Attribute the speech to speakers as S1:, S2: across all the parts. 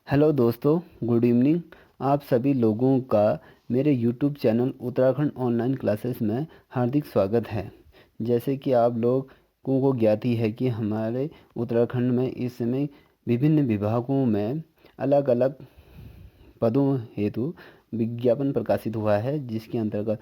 S1: Hello दोस्तों, good evening. आप सभी लोगों का मेरे YouTube channel Uttarakhand online classes में हार्दिक स्वागत है। जैसे कि आप लोगों को ज्ञात ही है कि हमारे उत्तराखंड में इस समय विभिन्न विभागों में अलग अलग पदों हेतु विज्ञापन प्रकाशित हुआ है, जिसके अंतर्गत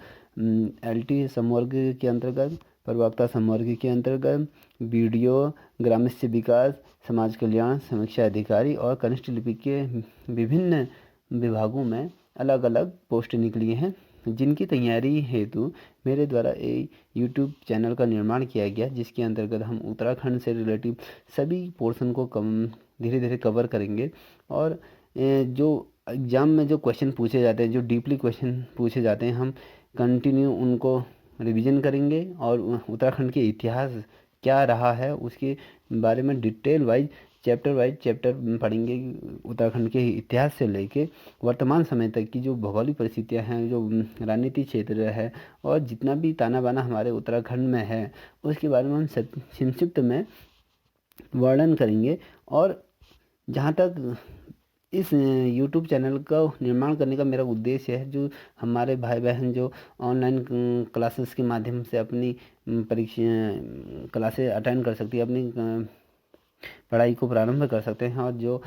S1: एलटी संवर्ग के अंतर्गत, प्रवक्ता संवर्ग के अंतर्गत, बीडीओ, ग्राम्य विकास, समाज कल्याण, समीक्षा अधिकारी और कनिष्ठ लिपि के विभिन्न विभागों में अलग अलग पोस्ट निकली हैं, जिनकी तैयारी हेतु मेरे द्वारा एक यूट्यूब चैनल का निर्माण किया गया, जिसके अंतर्गत हम उत्तराखंड से रिलेटिव सभी पोर्शन को कम धीरे धीरे कवर करेंगे। और जो एग्ज़ाम में जो क्वेश्चन पूछे जाते हैं, जो डीपली क्वेश्चन पूछे जाते हैं, हम कंटिन्यू उनको रिवीजन करेंगे और उत्तराखंड के इतिहास क्या रहा है उसके बारे में डिटेल वाइज चैप्टर पढ़ेंगे। उत्तराखंड के इतिहास से लेके वर्तमान समय तक की जो भौगोलिक परिस्थितियां हैं, जो राजनीति क्षेत्र है और जितना भी ताना बाना हमारे उत्तराखंड में है, उसके बारे में हम संक्षिप्त में वर्णन करेंगे। और जहाँ तक इस यूट्यूब चैनल का निर्माण करने का मेरा उद्देश्य है, जो हमारे भाई बहन जो ऑनलाइन क्लासेस के माध्यम से अपनी परीक्षा क्लासेस अटेंड कर सकती है, अपनी पढ़ाई को प्रारंभ कर सकते हैं, और जो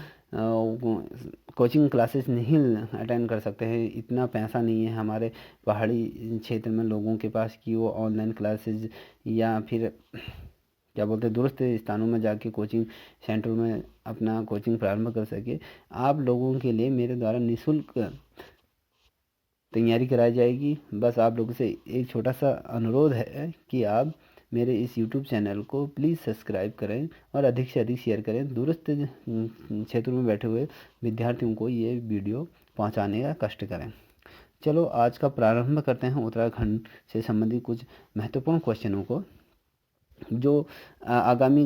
S1: कोचिंग क्लासेस नहीं अटेंड कर सकते हैं, इतना पैसा नहीं है हमारे पहाड़ी क्षेत्र में लोगों के पास कि वो ऑनलाइन क्लासेस या फिर क्या बोलते हैं दूरस्थ स्थानों में जाके कोचिंग सेंटरों में अपना कोचिंग प्रारंभ कर सके। आप लोगों के लिए मेरे द्वारा निःशुल्क तैयारी कराई जाएगी। बस आप लोगों से एक छोटा सा अनुरोध है कि आप मेरे इस यूट्यूब चैनल को प्लीज़ सब्सक्राइब करें और अधिक से अधिक शेयर करें। दूरस्थ क्षेत्रों में बैठे हुए विद्यार्थियों को ये वीडियो पहुंचाने का कष्ट करें। चलो आज का प्रारंभ करते हैं उत्तराखंड से संबंधित कुछ महत्वपूर्ण क्वेश्चनों को, जो आगामी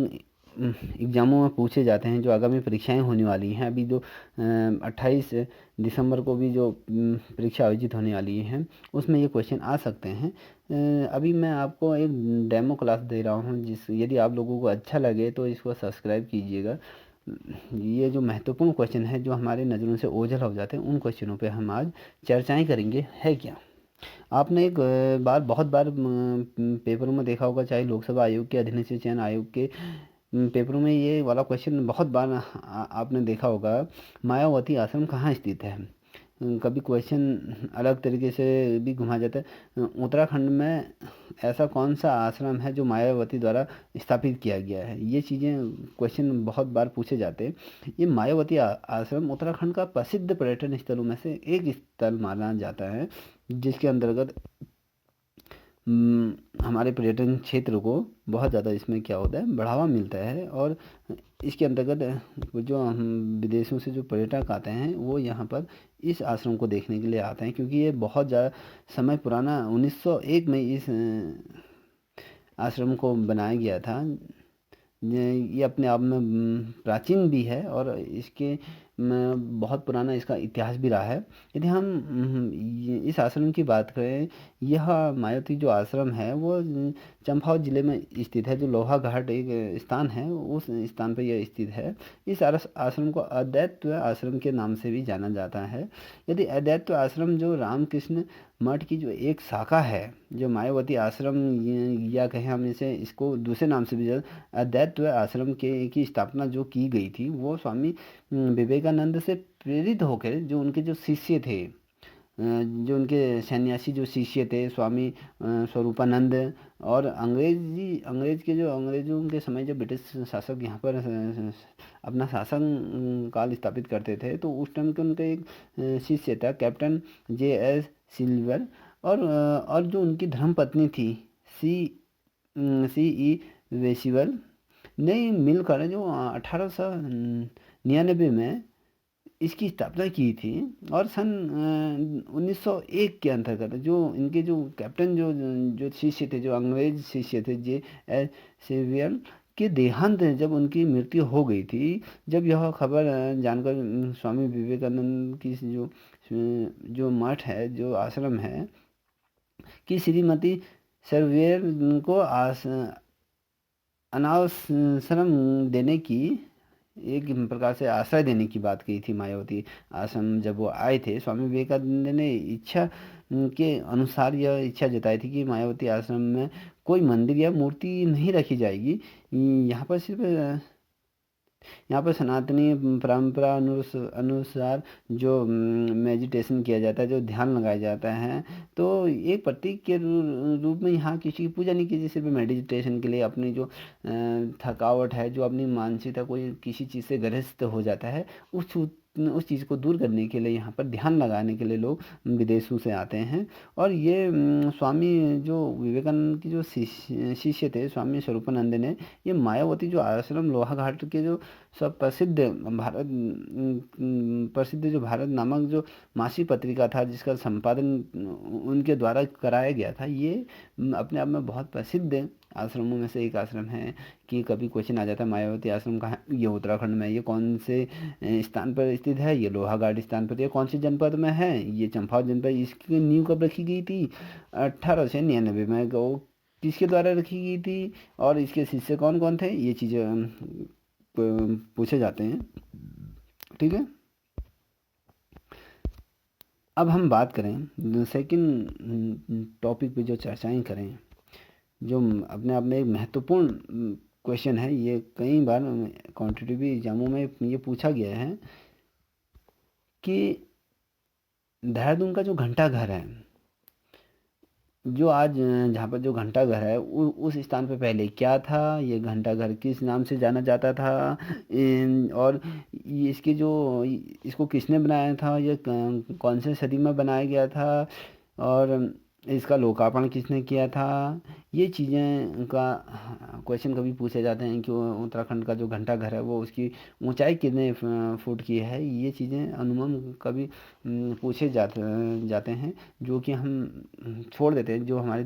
S1: एग्ज़ामों में पूछे जाते हैं, जो आगामी परीक्षाएं होने वाली हैं। अभी जो 28 दिसंबर को भी जो परीक्षा आयोजित होने वाली हैं, उसमें ये क्वेश्चन आ सकते हैं। अभी मैं आपको एक डेमो क्लास दे रहा हूँ, यदि आप लोगों को अच्छा लगे तो इसको सब्सक्राइब कीजिएगा। ये जो महत्वपूर्ण क्वेश्चन है, जो हमारे नज़रों से ओझल हो जाते हैं, उन क्वेश्चनों पे हम आज चर्चाएं करेंगे। है क्या? आपने एक बार बहुत बार पेपरों में देखा होगा, चाहे लोकसभा आयोग के, अधिनियम चयन आयोग के पेपरों में ये वाला क्वेश्चन बहुत बार आपने देखा होगा, मायावती आश्रम कहाँ स्थित है। कभी क्वेश्चन अलग तरीके से भी घुमा जाता है, उत्तराखंड में ऐसा कौन सा आश्रम है जो मायावती द्वारा स्थापित किया गया है। ये चीज़ें क्वेश्चन बहुत बार पूछे जाते हैं। ये मायावती आश्रम उत्तराखंड का प्रसिद्ध पर्यटन स्थलों में से एक स्थल माना जाता है, जिसके अंतर्गत हमारे पर्यटन क्षेत्र को बहुत ज़्यादा इसमें क्या होता है, बढ़ावा मिलता है। और इसके अंतर्गत जो हम विदेशों से जो पर्यटक आते हैं, वो यहाँ पर इस आश्रम को देखने के लिए आते हैं, क्योंकि ये बहुत ज़्यादा समय पुराना 1901 में इस आश्रम को बनाया गया था। ये अपने आप में प्राचीन भी है और इसके बहुत पुराना इसका इतिहास भी रहा है। यदि हम इस आश्रम की बात करें, यह मायावती जो आश्रम है वो चंपावत जिले में स्थित है। जो लोहा घाट एक स्थान है, उस स्थान पर यह स्थित है। इस आश्रम को अद्वैत आश्रम के नाम से भी जाना जाता है। यदि अद्वैत आश्रम जो रामकृष्ण मठ की जो एक शाखा है, जो मायावती आश्रम या कहें हम इसे इसको दूसरे नाम से भी अद्वैत आश्रम के की स्थापना जो की गई थी, वो स्वामी विवेकानंद से प्रेरित होकर, जो उनके जो शिष्य थे, जो उनके सन्यासी जो शिष्य थे, स्वामी स्वरूपानंद, और अंग्रेजों के समय जब ब्रिटिश शासक यहाँ पर अपना शासन काल स्थापित करते थे, तो उस टाइम के उनके एक शिष्य था, कैप्टन JS सिल्वर। और जो उनकी धर्मपत्नी थी, सी CE वेसिवल, ने मिलकर जो 1899 में इसकी स्थापना की थी। और सन 1901 के अंतर्गत जो इनके जो कैप्टन जो जो शिष्य थे, जो अंग्रेज शिष्य थे, JS सिल्वियर के देहांत, जब उनकी मृत्यु हो गई थी, जब यह खबर जानकर स्वामी विवेकानंद की जो मठ है, जो आश्रम है, कि श्रीमती सर्वेयर को अनाश्रम देने की एक प्रकार से आश्रय देने की बात कही थी मायावती आश्रम जब वो आए थे। स्वामी विवेकानंद ने इच्छा के अनुसार यह इच्छा जताई थी कि मायावती आश्रम में कोई मंदिर या मूर्ति नहीं रखी जाएगी। यहाँ पर सिर्फ यहाँ पर सनातनी परंपरा अनुसार जो मेडिटेशन किया जाता है, जो ध्यान लगाया जाता है, तो एक प्रतीक के रूप में यहाँ किसी की पूजा नहीं की जाती। सिर्फ मेडिटेशन के लिए अपनी जो थकावट है, जो अपनी मानसिकता कोई किसी चीज़ से ग्रस्त हो जाता है, उस चीज़ को दूर करने के लिए यहाँ पर ध्यान लगाने के लिए लोग विदेशों से आते हैं। और ये स्वामी जो विवेकानंद की जो शिष्य थे, स्वामी स्वरूपानंद ने ये मायावती जो आश्रम लोहाघाट के जो सब प्रसिद्ध भारत प्रसिद्ध जो भारत नामक जो मासिक पत्रिका था, जिसका संपादन उनके द्वारा कराया गया था, ये अपने आप में बहुत प्रसिद्ध आश्रमों में से एक आश्रम है। कि कभी क्वेश्चन आ जाता है मायावती आश्रम कहाँ, ये उत्तराखंड में, ये कौन से स्थान पर स्थित है, ये लोहाघाट स्थान पर, ये कौन से जनपद में है, ये चंपावत जनपद, इसकी नींव कब रखी गई थी, 1899 में। वो किसके द्वारा रखी गई थी और इसके शिष्य कौन कौन थे, ये चीज़ें पूछे जाते हैं। ठीक है, अब हम बात करें सेकंड टॉपिक पे, जो चर्चाएं करें, जो अपने आप में एक महत्वपूर्ण क्वेश्चन है। ये कई बार कॉम्पिटिटिव एग्जामों में ये पूछा गया है कि देहरादून का जो घंटा घर है, जो आज जहाँ पर जो घंटा घर है, उस स्थान पे पहले क्या था, ये घंटा घर किस नाम से जाना जाता था, और ये इसके जो इसको किसने बनाया था, ये कौन से सदी में बनाया गया था, और इसका लोकार्पण किसने किया था। ये चीज़ें का क्वेश्चन कभी पूछे जाते हैं कि उत्तराखंड का जो घंटा घर है वो उसकी ऊंचाई कितने फुट की है। ये चीज़ें अनुमान कभी पूछे जाते हैं, जो कि हम छोड़ देते हैं। जो हमारे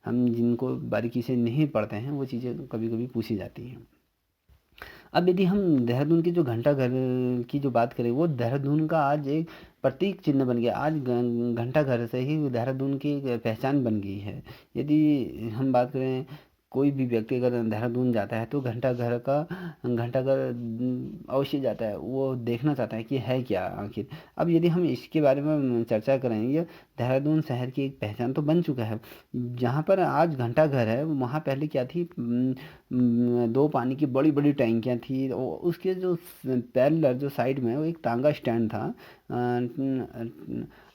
S1: हम जिनको बारीकी से नहीं पढ़ते हैं, वो चीज़ें कभी कभी पूछी जाती हैं। अब यदि हम देहरादून की जो घंटा घर की जो बात करें, वो देहरादून का आज एक प्रतीक चिन्ह बन गया। आज घंटा घर से ही देहरादून की एक पहचान बन गई है। यदि हम बात करें, कोई भी व्यक्ति अगर देहरादून जाता है तो घंटा घर अवश्य जाता है, वो देखना चाहता है कि है क्या आखिर। अब यदि हम इसके बारे में चर्चा करें, ये देहरादून शहर की एक पहचान तो बन चुका है। जहाँ पर आज घंटा घर है, वहाँ पहले क्या थी, दो पानी की बड़ी बड़ी टैंकियाँ थी, और उसके जो पैरेलल जो साइड में वो एक तांगा स्टैंड था।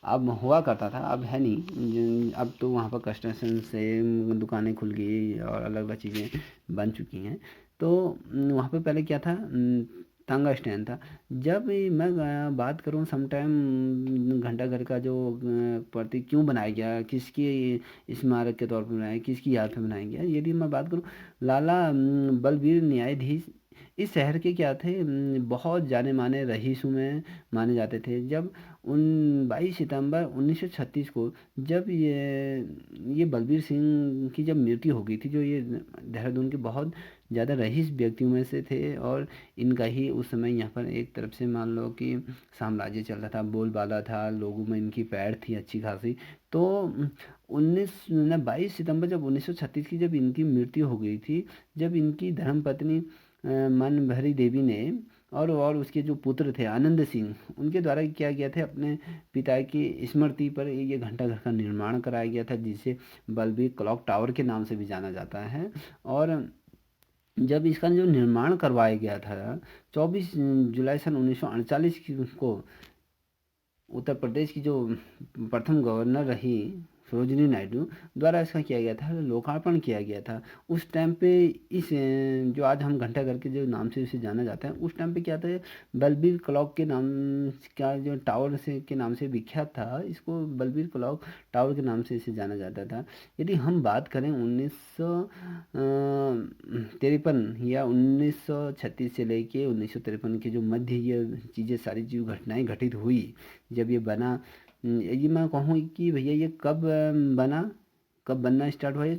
S1: अब हुआ करता था, अब है नहीं। अब तो वहाँ पर कंस्ट्रक्शन से दुकानें खुल गई और अलग अलग चीज़ें बन चुकी हैं। तो वहाँ पे पहले क्या था, तांगा स्टैंड था। जब मैं बात करूँ समटाइम घंटा घर का जो प्रतीक क्यों बनाया गया, किसकी स्मारक के तौर पर बनाया, किसकी याद में बनाया गया, यदि मैं बात करूँ, लाला बलवीर न्यायाधीश इस शहर के क्या थे, बहुत जाने माने रईसों में माने जाते थे। जब उन 22 सितंबर 1936 को, जब ये बलबीर सिंह की जब मृत्यु हो गई थी, जो ये देहरादून के बहुत ज़्यादा रईस व्यक्तियों में से थे, और इनका ही उस समय यहाँ पर एक तरफ से मान लो कि साम्राज्य चल रहा था, बोलबाला था, लोगों में इनकी पैड़ थी अच्छी खासी। तो 22 सितंबर जब 1936 की जब इनकी मृत्यु हो गई थी, जब इनकी धर्मपत्नी मनभरी देवी ने और उसके जो पुत्र थे आनंद सिंह, उनके द्वारा किया गया था, अपने पिता की स्मृति पर ये घंटा घर का निर्माण कराया गया था, जिसे बलबीर क्लॉक टावर के नाम से भी जाना जाता है। और जब इसका जो निर्माण करवाया गया था 24 जुलाई सन 1948 को, उत्तर प्रदेश की जो प्रथम गवर्नर रही सरोजिनी नायडू द्वारा इसका किया गया था, लोकार्पण किया गया था। उस टाइम पे इस जो आज हम घंटाघर के जो नाम से इसे जाना जाता है, उस टाइम पे क्या था, बलबीर क्लॉक के नाम का जो टावर से के नाम से विख्यात था, इसको बलबीर क्लॉक टावर के नाम से इसे जाना जाता था। यदि हम बात करें 1953 या 1936 से लेके 1953 के जो मध्य, ये चीज़ें सारी जो घटनाएं घटित हुई, जब ये बना, ये मैं कहूँ कि भैया ये कब बना, कब बनना स्टार्ट हुआ, ये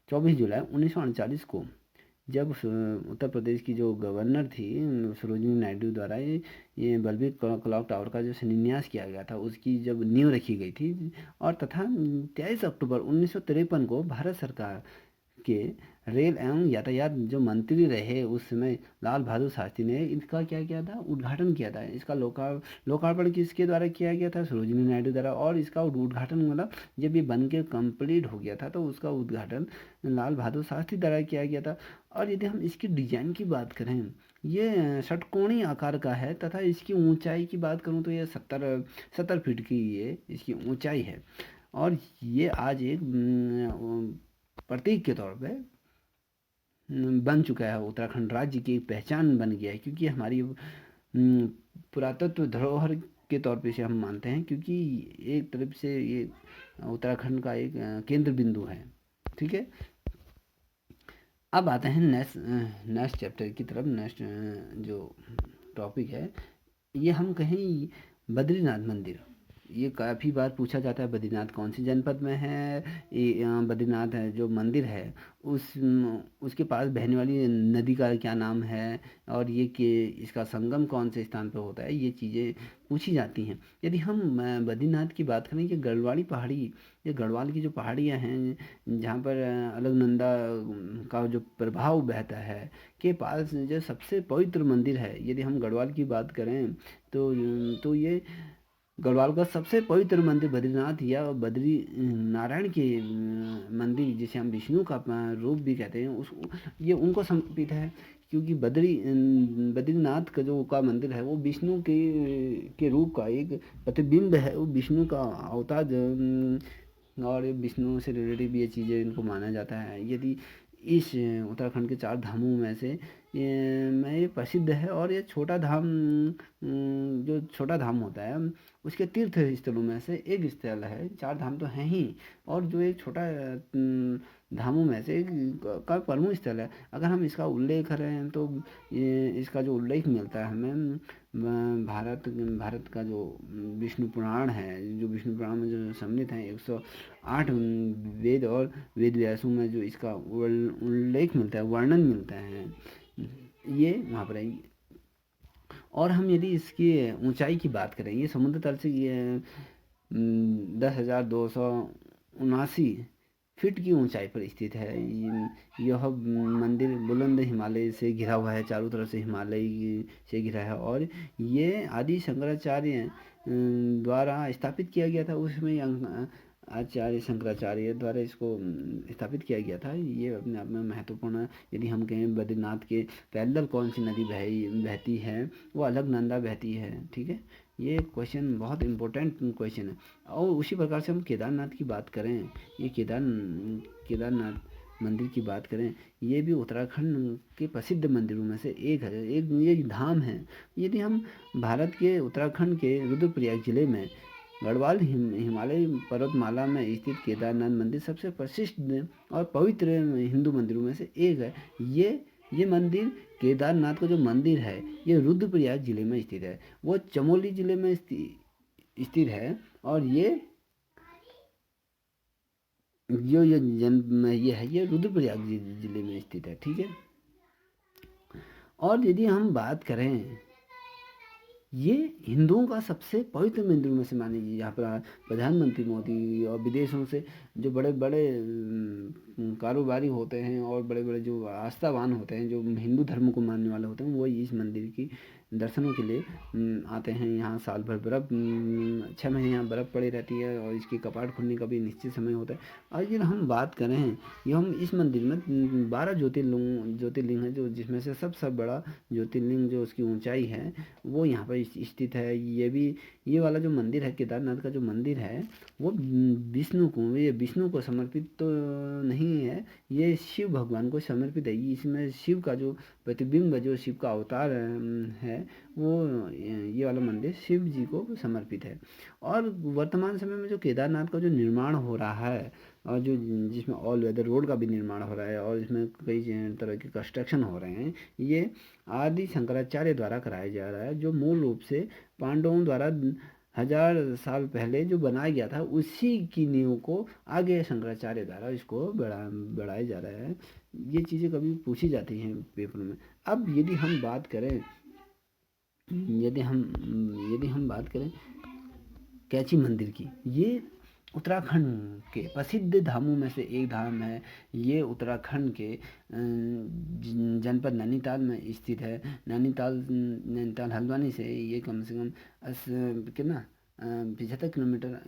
S1: 24 जुलाई 1939 को, जब उत्तर प्रदेश की जो गवर्नर थी सरोजिनी नायडू द्वारा ये बलबीर क्लॉक टावर का जो शिलान्यास किया गया था, उसकी जब नींव रखी गई थी। और तथा 23 अक्टूबर 1953 को भारत सरकार के रेल एवं यातायात जो मंत्री रहे उस समय लाल बहादुर शास्त्री ने इसका क्या किया था, उद्घाटन किया था। इसका लोकार्पण किसके द्वारा किया गया था, सरोजिनी नायडू द्वारा। और इसका उद्घाटन मतलब जब ये बन के कंप्लीट हो गया था तो उसका उद्घाटन लाल बहादुर शास्त्री द्वारा किया गया था। और यदि हम इसकी डिजाइन की बात करें, ये षटकोणीय आकार का है तथा इसकी ऊंचाई की बात करूं तो ये 70 फीट की ये इसकी ऊंचाई है। और ये आज एक प्रतीक के तौर पे बन चुका है, उत्तराखंड राज्य की एक पहचान बन गया है, क्योंकि हमारी पुरातत्व धरोहर के तौर पे इसे हम मानते हैं, क्योंकि एक तरफ से ये उत्तराखंड का एक केंद्र बिंदु है। ठीक है, अब आते हैं नेक्स्ट चैप्टर की तरफ। नेक्स्ट जो टॉपिक है ये हम कहें बद्रीनाथ मंदिर। ये काफ़ी बार पूछा जाता है बद्रीनाथ कौन सी जनपद में है। ये बद्रीनाथ है जो मंदिर है उसके पास बहने वाली नदी का क्या नाम है, और ये कि इसका संगम कौन से स्थान पर होता है, ये चीज़ें पूछी जाती हैं। यदि हम बद्रीनाथ की बात करें कि गढ़वाली पहाड़ी, ये गढ़वाल की जो पहाड़ियाँ हैं जहाँ पर अलकनंदा का जो प्रभाव बहता है के पास जो सबसे पवित्र मंदिर है, यदि हम गढ़वाल की बात करें तो ये गढ़वाल का सबसे पवित्र मंदिर बद्रीनाथ या बद्री नारायण के मंदिर, जिसे हम विष्णु का रूप भी कहते हैं, उस ये उनको समर्पित है। क्योंकि बद्रीनाथ का जो का मंदिर है वो विष्णु के रूप का एक प्रतिबिंब है, वो विष्णु का अवतार और विष्णु से रिलेटेड भी ये चीज़ें इनको माना जाता है। यदि इस उत्तराखंड के 4 धामों में से ये प्रसिद्ध है। और ये छोटा धाम जो छोटा धाम होता है उसके तीर्थ स्थलों में से एक स्थल है। 4 धाम तो हैं ही, और जो एक छोटा धामों में से एक का प्रमुख स्थल है। अगर हम इसका उल्लेख करें तो ये इसका जो उल्लेख मिलता है हमें भारत का जो विष्णु पुराण है, जो विष्णु पुराण में जो सम्मिलित हैं 108 वेद और वेद व्यासों में जो इसका उल्लेख मिलता है, वर्णन मिलता है, ये वहाँ पर है। और हम यदि इसकी ऊंचाई की बात करें, ये समुद्र तल से ये 10,279 फीट की ऊंचाई पर स्थित है। यह मंदिर बुलंद हिमालय से घिरा हुआ है, चारों तरफ से हिमालय से घिरा है। और ये आदि शंकराचार्य द्वारा स्थापित किया गया था। उसमें आचार्य शंकराचार्य द्वारा इसको स्थापित किया गया था। ये अपने आप में महत्वपूर्ण है। यदि हम कहें बद्रीनाथ के पैरेलल कौन सी नदी बहती है, वो अलकनंदा बहती है। ठीक है, ये क्वेश्चन बहुत इम्पोर्टेंट क्वेश्चन है। और उसी प्रकार से हम केदारनाथ की बात करें, ये केदारनाथ मंदिर की बात करें, ये भी उत्तराखंड के प्रसिद्ध मंदिरों में से एक है। एक ये धाम है। यदि हम भारत के उत्तराखंड के रुद्रप्रयाग जिले में गढ़वाल हिमालय पर्वतमाला में स्थित केदारनाथ मंदिर सबसे प्रसिद्ध और पवित्र हिंदू मंदिरों में से एक है। ये मंदिर, केदारनाथ का जो मंदिर है, ये रुद्रप्रयाग जिले में स्थित है। वो चमोली जिले में स्थित है। और ये रुद्रप्रयाग जिले में स्थित है। ठीक है, और यदि हम बात करें, ये हिंदुओं का सबसे पवित्र मंदिरों में से मानी गई। यहाँ पर प्रधानमंत्री मोदी और विदेशों से जो बड़े बड़े कारोबारी होते हैं और बड़े बड़े जो आस्थावान होते हैं, जो हिंदू धर्म को मानने वाले होते हैं, वो इस मंदिर की दर्शनों के लिए आते हैं। यहाँ साल भर बर्फ़ 6 महीने यहाँ बर्फ़ पड़ी रहती है, और इसके कपाट खुलने का भी निश्चित समय होता है। और यदि हम बात करें, ये हम इस मंदिर में 12 ज्योतिर्लिंग है, जो जिसमें से सबसे बड़ा ज्योतिर्लिंग जो उसकी ऊंचाई है वो यहाँ पर स्थित है। ये वाला जो मंदिर है, केदारनाथ का जो मंदिर है, वो विष्णु को समर्पित तो नहीं है, ये शिव भगवान को समर्पित है। इसमें शिव का जो प्रतिबिंब, जो शिव का अवतार है, वो ये वाला मंदिर शिव जी को समर्पित है। और वर्तमान समय में जो केदारनाथ का जो निर्माण हो रहा है, और जिसमें ऑल वेदर रोड का भी निर्माण हो रहा है, और इसमें कई तरह के कंस्ट्रक्शन हो रहे हैं, ये आदि शंकराचार्य द्वारा कराया जा रहा है, जो मूल रूप से पांडवों द्वारा 1000 साल पहले जो बनाया गया था, उसी की नींव को आगे शंकराचार्य द्वारा इसको बढ़ाया जा रहा है। ये चीज़ें कभी पूछी जाती हैं पेपर में। अब यदि हम बात करें कैची मंदिर की, ये उत्तराखंड के प्रसिद्ध धामों में से एक धाम है। ये उत्तराखंड के जनपद नैनीताल में स्थित है। नैनीताल हल्द्वानी से ये कम से कम कितना 75 किलोमीटर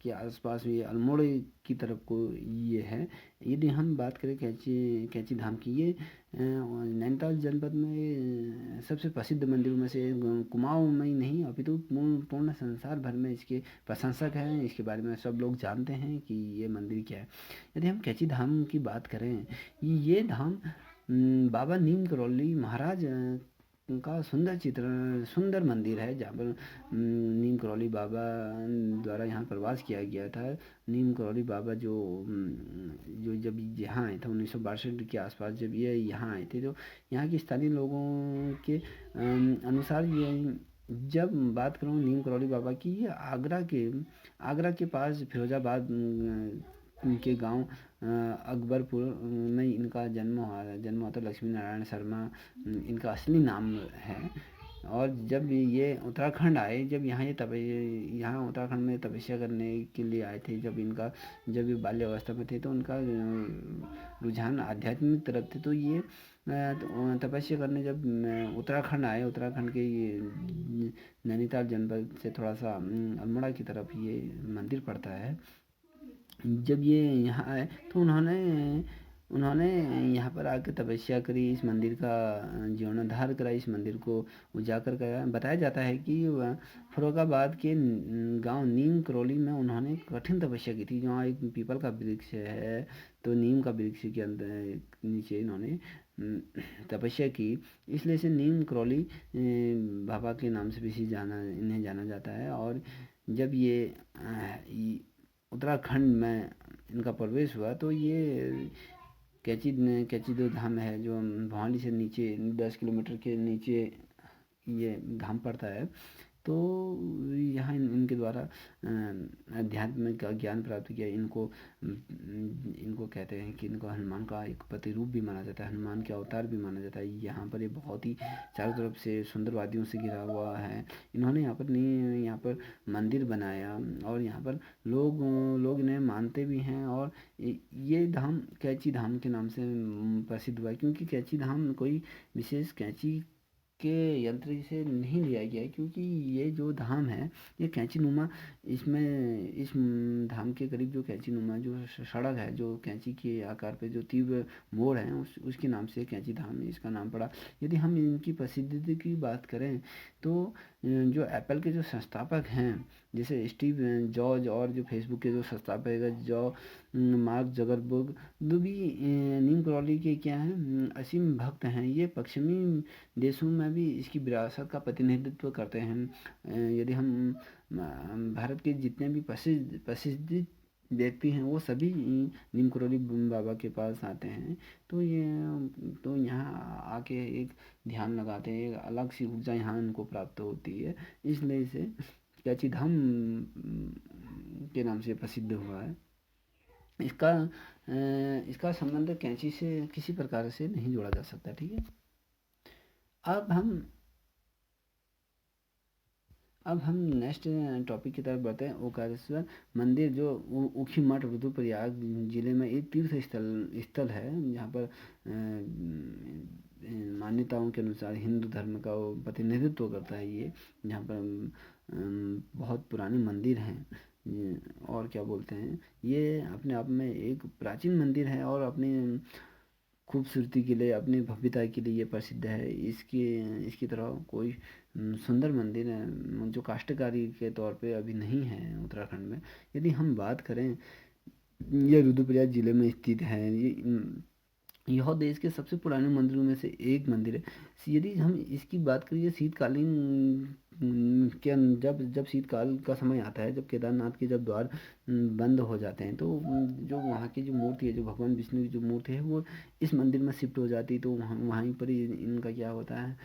S1: के आसपास ये अल्मोड़ा की तरफ को ये है। यदि हम बात करें कैंची कैंची धाम की, ये नैनीताल जनपद में सबसे प्रसिद्ध मंदिरों में से कुमाऊं में ही नहीं अपितु पूर्ण संसार भर में इसके प्रशंसक हैं। इसके बारे में सब लोग जानते हैं कि ये मंदिर क्या है। यदि हम कैंची धाम की बात करें, ये धाम बाबा नीम करौली महाराज का सुंदर मंदिर है, जहाँ पर नीम करौली बाबा द्वारा यहाँ प्रवास किया गया था। नीम करौली बाबा जो जब यहाँ आए थे 1962 के आसपास, जब ये यहाँ आए थे, तो यहाँ के स्थानीय लोगों के अनुसार ये, जब बात करूँ नीम करौली बाबा की, ये आगरा के पास फिरोजाबाद के गांव अकबरपुर में इनका जन्म हुआ था। लक्ष्मी नारायण शर्मा इनका असली नाम है। और जब ये उत्तराखंड आए, जब यहाँ उत्तराखंड में तपस्या करने के लिए आए थे, जब ये बाल्यावस्था में थे, तो उनका रुझान आध्यात्मिक तरफ थे। तो ये तपस्या करने जब उत्तराखंड आए, उत्तराखंड के ये नैनीताल जनपद से थोड़ा सा अल्मोड़ा की तरफ ये मंदिर पड़ता है। जब ये यहाँ आए तो उन्होंने यहाँ पर आकर तपस्या करी, इस मंदिर का जीर्णोद्धार करा, इस मंदिर को उजागर करा। बताया जाता है कि फर्रुखाबाद के गांव नीम करौली में उन्होंने कठिन तपस्या की थी। जहाँ एक पीपल का वृक्ष है, तो नीम का वृक्ष के अंदर नीचे इन्होंने तपस्या की, इसलिए से नीम करौली बाबा के नाम से भी इन्हें जाना जाता है। और जब ये उत्तराखंड में इनका प्रवेश हुआ, तो ये कैंची दो धाम है, जो भवाली से नीचे 10 किलोमीटर के नीचे ये धाम पड़ता है। तो यहाँ इनके द्वारा अध्यात्म का ज्ञान प्राप्त किया। इनको कहते हैं कि इनको हनुमान का एक प्रतिरूप भी माना जाता है, हनुमान के अवतार भी माना जाता है। यहाँ पर ये बहुत ही चारों तरफ से सुंदर वादियों से घिरा हुआ है। इन्होंने यहाँ पर मंदिर बनाया, और यहाँ पर लोग इन्हें मानते भी हैं। और ये धाम कैंची धाम के नाम से प्रसिद्ध हुआ है, क्योंकि कैंची धाम कोई विशेष कैंची के यंत्र से नहीं लिया गया है, क्योंकि ये जो धाम है ये कैंची नुमा, इस धाम के करीब जो कैंची नुमा जो सड़क है, जो कैंची के आकार पे जो तीव्र मोड़ है, उसके नाम से कैंची धाम इसका नाम पड़ा। यदि हम इनकी प्रसिद्धि की बात करें, तो जो एप्पल के जो संस्थापक हैं, जैसे स्टीव जॉर्ज, और जो फेसबुक के जो संस्थापक है मार्क जगरबर्ग, जो भी नीम करौली के क्या हैं असीम भक्त हैं। ये पश्चिमी देशों में भी इसकी विरासत का प्रतिनिधित्व करते हैं। यदि हम भारत के जितने भी प्रसिद्ध व्यक्ति हैं, वो सभी नीम करौली बाबा के पास आते हैं। तो यहाँ आके एक ध्यान लगाते हैं, एक अलग सी ऊर्जा यहाँ उनको प्राप्त होती है। इसलिए इसे कैंची धाम के नाम से प्रसिद्ध हुआ है। इसका संबंध कैंची से किसी प्रकार से नहीं जोड़ा जा सकता। ठीक है। अब हम नेक्स्ट टॉपिक की तरफ बढ़ते हैं। ओंकारेश्वर मंदिर, जो ऊखी मठ रुद्रप्रयाग जिले में एक तीर्थ स्थल है, जहाँ पर मान्यताओं के अनुसार हिंदू धर्म का वो प्रतिनिधित्व करता है। ये जहाँ पर बहुत पुराने मंदिर हैं, और क्या बोलते हैं, ये अपने आप में एक प्राचीन मंदिर है, और अपनी खूबसूरती के लिए, अपनी भव्यता के लिए ये प्रसिद्ध है। इसकी तरह कोई सुंदर मंदिर है जो काष्ठकारी के तौर पे अभी नहीं है उत्तराखंड में। यदि हम बात करें, ये रुद्रप्रयाग जिले में स्थित है। यह देश के सबसे पुराने मंदिरों में से एक मंदिर है। यदि हम इसकी बात करें, ये शीतकालीन क्या जब शीतकाल का समय आता है, जब केदारनाथ के जब द्वार बंद हो जाते हैं, तो जो वहाँ की जो मूर्ति है, जो भगवान विष्णु की जो मूर्ति है, वो इस मंदिर में शिफ्ट हो जाती है। तो वहीं पर ही इनका क्या होता है,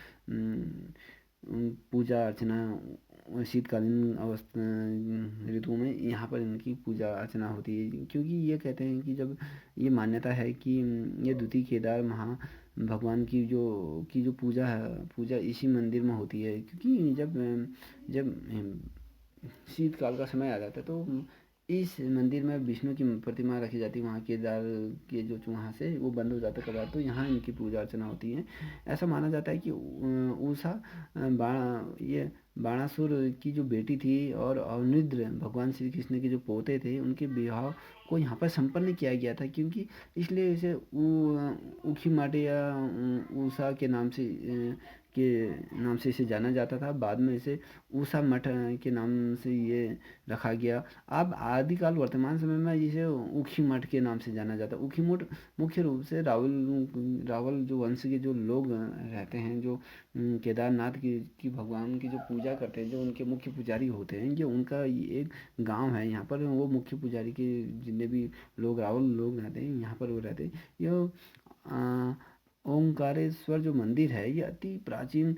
S1: पूजा अर्चना शीतकालीन अवस्था ऋतुओं में यहाँ पर इनकी पूजा अर्चना होती है। क्योंकि ये कहते हैं कि जब ये मान्यता है कि ये द्वितीय केदार भगवान की जो पूजा इसी मंदिर में होती है। क्योंकि जब शीतकाल का समय आ जाता है, तो इस मंदिर में विष्णु की प्रतिमा रखी जाती है। वहाँ केदार के जो वहाँ से वो बंद हो जाता है कबाड़, तो यहाँ इनकी पूजा अर्चना होती है। ऐसा माना जाता है कि उषा ये बाणासुर की जो बेटी थी और अवनिद्र भगवान श्री कृष्ण के जो पोते थे उनके विवाह को यहाँ पर संपन्न किया गया था, क्योंकि इसलिए इसे ऊखी माटे या उषा के नाम से इसे जाना जाता था। बाद में इसे उषा मठ के नाम से ये रखा गया। अब आदिकाल वर्तमान समय में इसे ऊखी मठ के नाम से जाना जाता है। ऊखी मठ मुख्य रूप से रावल जो वंश के जो लोग रहते हैं, जो केदारनाथ की भगवान की जो पूजा करते हैं, जो उनके मुख्य पुजारी होते हैं, ये उनका ये एक गांव है। यहाँ पर वो मुख्य पुजारी के जितने भी लोग रावल लोग रहते हैं यहाँ पर वो रहते हैं। ये ओंकारेश्वर जो मंदिर है ये अति प्राचीन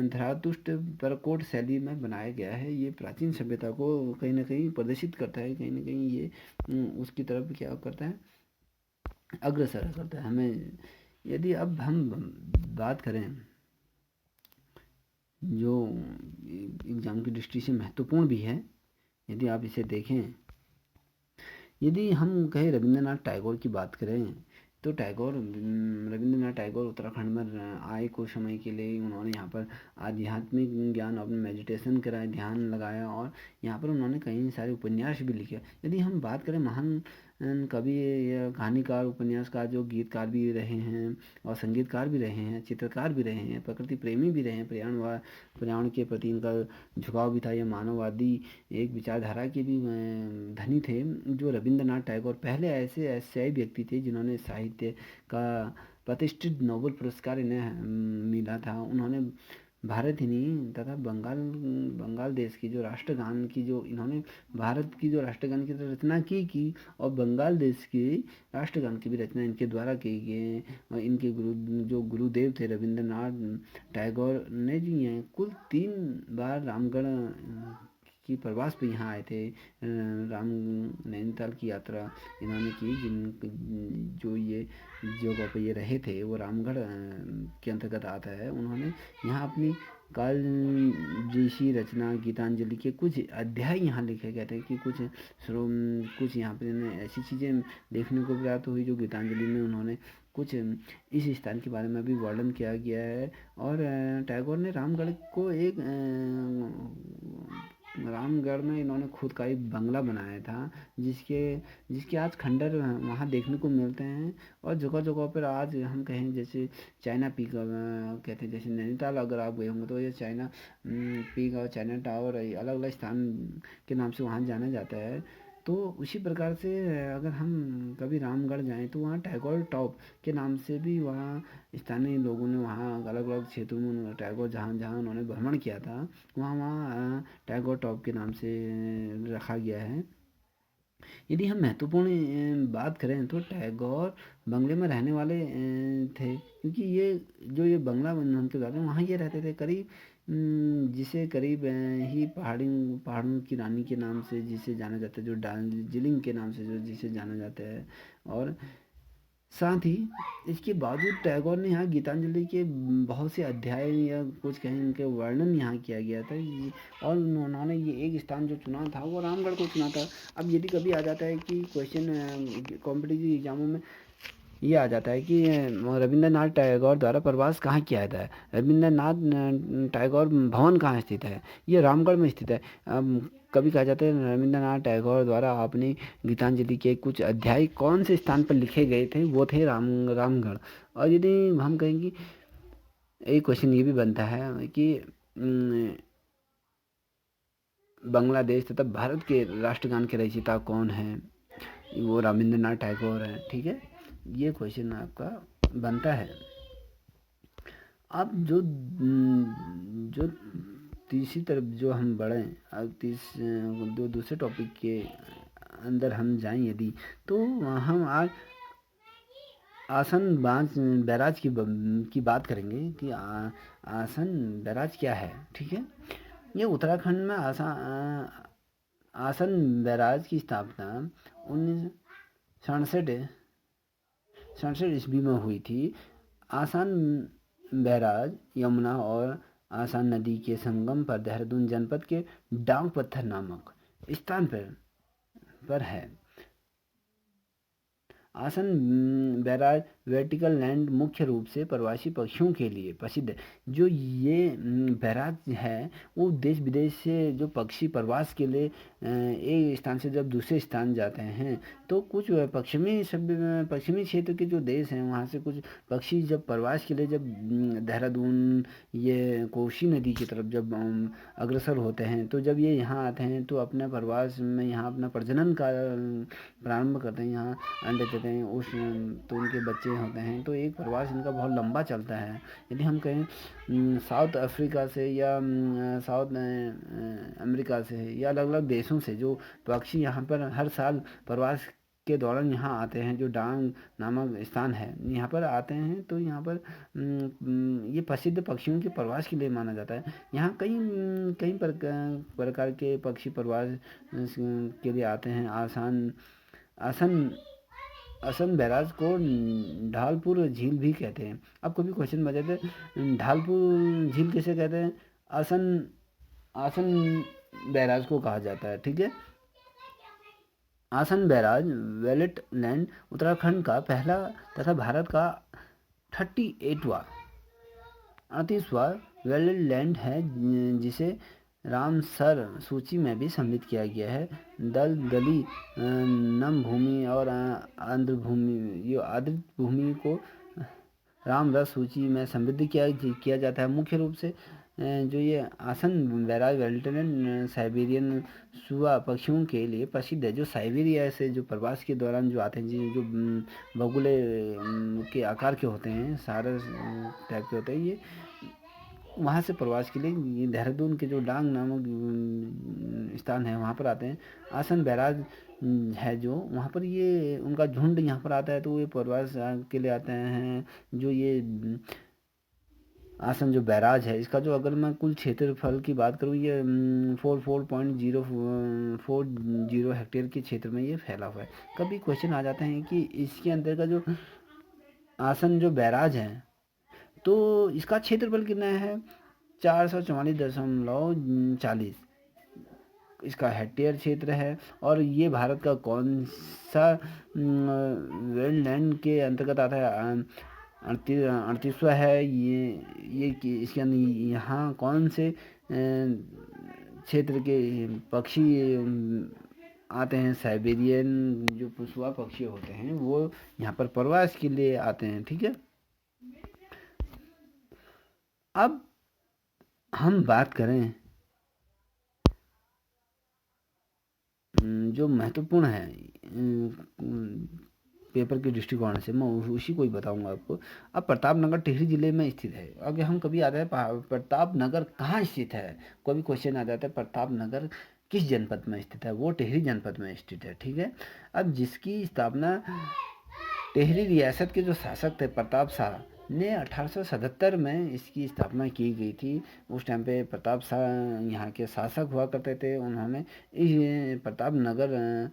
S1: धरातुष्ट परकोट शैली में बनाया गया है। ये प्राचीन सभ्यता को कहीं ना कहीं प्रदर्शित करता है, कहीं ना कहीं ये उसकी तरफ क्या करता है, अग्रसर करता है हमें। यदि अब हम बात करें जो एग्ज़ाम की दृष्टि से महत्वपूर्ण भी है, यदि आप इसे देखें, यदि हम कहें रविंद्रनाथ टैगोर की बात करें तो रविंद्रनाथ टैगोर उत्तराखंड में आए कुछ समय के लिए। उन्होंने यहाँ पर आध्यात्मिक ज्ञान और मेडिटेशन कराया, ध्यान लगाया, और यहाँ पर उन्होंने कई सारे उपन्यास भी लिखे। यदि हम बात करें महान कवि या कहानीकार, उपन्यासकार, जो गीतकार भी रहे हैं और संगीतकार भी रहे हैं, चित्रकार भी रहे हैं, प्रकृति प्रेमी भी रहे हैं, पर्यावरण के प्रति इनका झुकाव भी था, या मानववादी एक विचारधारा के भी धनी थे। जो रविंद्रनाथ टैगोर पहले ऐसे ऐसे व्यक्ति थे जिन्होंने साहित्य का प्रतिष्ठित नोबेल पुरस्कार इन्हें मिला था। उन्होंने भारत ही नहीं तथा बंगाल देश की जो राष्ट्रगान की जो इन्होंने भारत की जो राष्ट्रगान की तो रचना की और बंगाल देश की राष्ट्रगान की भी रचना इनके द्वारा की गई। और इनके गुरुदेव थे रविंद्रनाथ टैगोर ने जी हैं कुल 3 बार रामगढ़ की प्रवास पे यहाँ आए थे। राम नैनीताल की यात्रा इन्होंने की, जो ये जगह पे ये रहे थे वो रामगढ़ के अंतर्गत आता है। उन्होंने यहाँ अपनी काल जैसी रचना गीतांजलि के कुछ अध्याय यहाँ लिखे गए थे, कि कुछ यहाँ पे ऐसी चीज़ें देखने को प्राप्त हुई जो गीतांजलि में उन्होंने कुछ इस स्थान के बारे में भी वर्णन किया गया है। और टैगोर ने रामगढ़ में इन्होंने खुद का एक बंगला बनाया था, जिसके आज खंडर वहाँ देखने को मिलते हैं। और जगह जगह पर आज हम कहें जैसे चाइना पीक कहते हैं, जैसे नैनीताल अगर आप गए होंगे तो ये चाइना पीक और चाइना टावर अलग अलग स्थान के नाम से वहाँ जाना जाता है। तो उसी प्रकार से अगर हम कभी रामगढ़ जाएं तो वहाँ टैगोर टॉप के नाम से भी वहाँ स्थानीय लोगों ने वहाँ अलग अलग क्षेत्रों में टैगोर जहाँ जहाँ उन्होंने भ्रमण किया था वहाँ वहाँ टैगोर टॉप के नाम से रखा गया है। यदि हम महत्वपूर्ण बात करें तो टैगोर बंगले में रहने वाले थे, क्योंकि ये बंगला उनके द्वारा वहाँ ये रहते थे करीब जिसे करीब ही पहाड़ों की रानी के नाम से जिसे जाना जाता है, जो दार्जिलिंग के नाम से जो जिसे जाना जाता है। और साथ ही इसके बावजूद टैगोर ने यहाँ गीतांजलि के बहुत से अध्याय या कुछ कहें इनके वर्णन यहाँ किया गया था। और उन्होंने ये एक स्थान जो चुना था वो रामगढ़ को चुना था। अब यदि कभी आ जाता है कि क्वेश्चन कॉम्पिटिटिव एग्जामों में ये आ जाता है कि रविंद्रनाथ टैगोर द्वारा प्रवास कहाँ किया जाता है, रविंद्रनाथ टैगोर भवन कहाँ स्थित है, ये रामगढ़ में स्थित है। कभी कहा जाता है रविंद्रनाथ टैगोर द्वारा अपनी गीतांजलि के कुछ अध्याय कौन से स्थान पर लिखे गए थे, वो थे रामगढ़। और यदि हम कहेंगे एक क्वेश्चन ये भी बनता है कि बांग्लादेश तथा भारत के राष्ट्रगान के रचयिता कौन हैं, वो रविंद्रनाथ टैगोर हैं। ठीक है, ये क्वेश्चन आपका बनता है। अब जो तीसरी तरफ जो हम बढ़ें, अब दूसरे टॉपिक के अंदर हम जाएं यदि, तो हम आज आसन बैराज की बात करेंगे कि आसन बैराज क्या है। ठीक है, ये उत्तराखंड में आसन बैराज की स्थापना 1967 ईस्वी में हुई थी। आसान बैराज यमुना और आसान नदी के संगम पर देहरादून जनपद के डांग पत्थर नामक स्थान पर पर है। आसन बैराज वर्टिकल लैंड मुख्य रूप से प्रवासी पक्षियों के लिए प्रसिद्ध है। जो ये बैराज है वो देश विदेश से जो पक्षी प्रवास के लिए एक स्थान से जब दूसरे स्थान जाते हैं तो कुछ पश्चिमी क्षेत्र के जो देश हैं वहाँ से कुछ पक्षी जब प्रवास के लिए जब देहरादून ये कोसी नदी की तरफ जब अग्रसर होते हैं तो जब ये यहाँ आते हैं तो अपने प्रवास में यहाँ अपना प्रजनन का प्रारंभ करते हैं, यहाँ अंडे देते हैं, उस तो उनके बच्चे होते हैं। तो एक प्रवास इनका बहुत लंबा चलता है। यदि हम कहें साउथ अफ्रीका से या साउथ अमेरिका से या अलग अलग देशों से जो पक्षी यहाँ पर हर साल प्रवास के दौरान यहाँ आते हैं, जो डांग नामक स्थान है यहाँ पर आते हैं, तो यहाँ पर ये प्रसिद्ध पक्षियों के प्रवास के लिए माना जाता है। यहाँ कई कई प्रकार के पक्षी प्रवास के लिए आते हैं। आसन असम बैराज को ढालपुर झील भी कहते हैं। अब कभी क्वेश्चन बन जाते हैं ढालपुर झील किसे कहते हैं? आसन आसन बैराज को कहा जाता है। ठीक है, आसन बैराज वेटलैंड उत्तराखंड का पहला तथा भारत का 38वां वेटलैंड है जिसे रामसर सूची में भी सम्मिलित किया गया है। दलदली नम भूमि और आर्द्र भूमि को रामसर सूची में सम्मिलित किया जाता है। मुख्य रूप से जो ये आसन बैराज वेटलैंड साइबेरियन सुआ पक्षियों के लिए प्रसिद्ध है। जो साइबेरिया से जो प्रवास के दौरान जो आते हैं, जो बगुले के आकार के होते हैं, सारस टाइप के होते हैं, ये वहाँ से प्रवास के लिए ये देहरादून के जो डांग नामक स्थान है वहाँ पर आते हैं। आसन बैराज है जो वहाँ पर ये उनका झुंड यहाँ पर आता है, तो ये प्रवास के लिए आते हैं। जो ये आसन जो बैराज है इसका जो अगर मैं कुल क्षेत्रफल की बात करूँ, ये 44.040 हेक्टेयर के क्षेत्र में ये फैला हुआ है। कभी क्वेश्चन आ जाते हैं कि इसके अंदर का जो आसन जो बैराज है तो इसका क्षेत्रफल कितना है? 444.40 इसका हेक्टेयर क्षेत्र है। और ये भारत का कौन सा वेटलैंड के अंतर्गत आता है? 38वां है ये कि इसके अंदर यहाँ कौन से क्षेत्र के पक्षी आते हैं? साइबेरियन जो पुष्पा पक्षी होते हैं वो यहाँ पर प्रवास के लिए आते हैं। ठीक है, अब हम बात करें जो महत्वपूर्ण है पेपर के दृष्टिकोण से, मैं उसी को ही बताऊंगा आपको। अब प्रतापनगर टिहरी जिले में स्थित है। अगर हम कभी आता है प्रतापनगर कहाँ स्थित है, कोई क्वेश्चन आ जाता है प्रतापनगर किस जनपद में स्थित है, वो टिहरी जनपद में स्थित है। ठीक है, अब जिसकी स्थापना टिहरी रियासत के जो शासक थे प्रताप शाह ने 1877 में इसकी स्थापना की गई थी। उस टाइम पे प्रताप शाह यहाँ के शासक हुआ करते थे। उन्होंने इस प्रताप नगर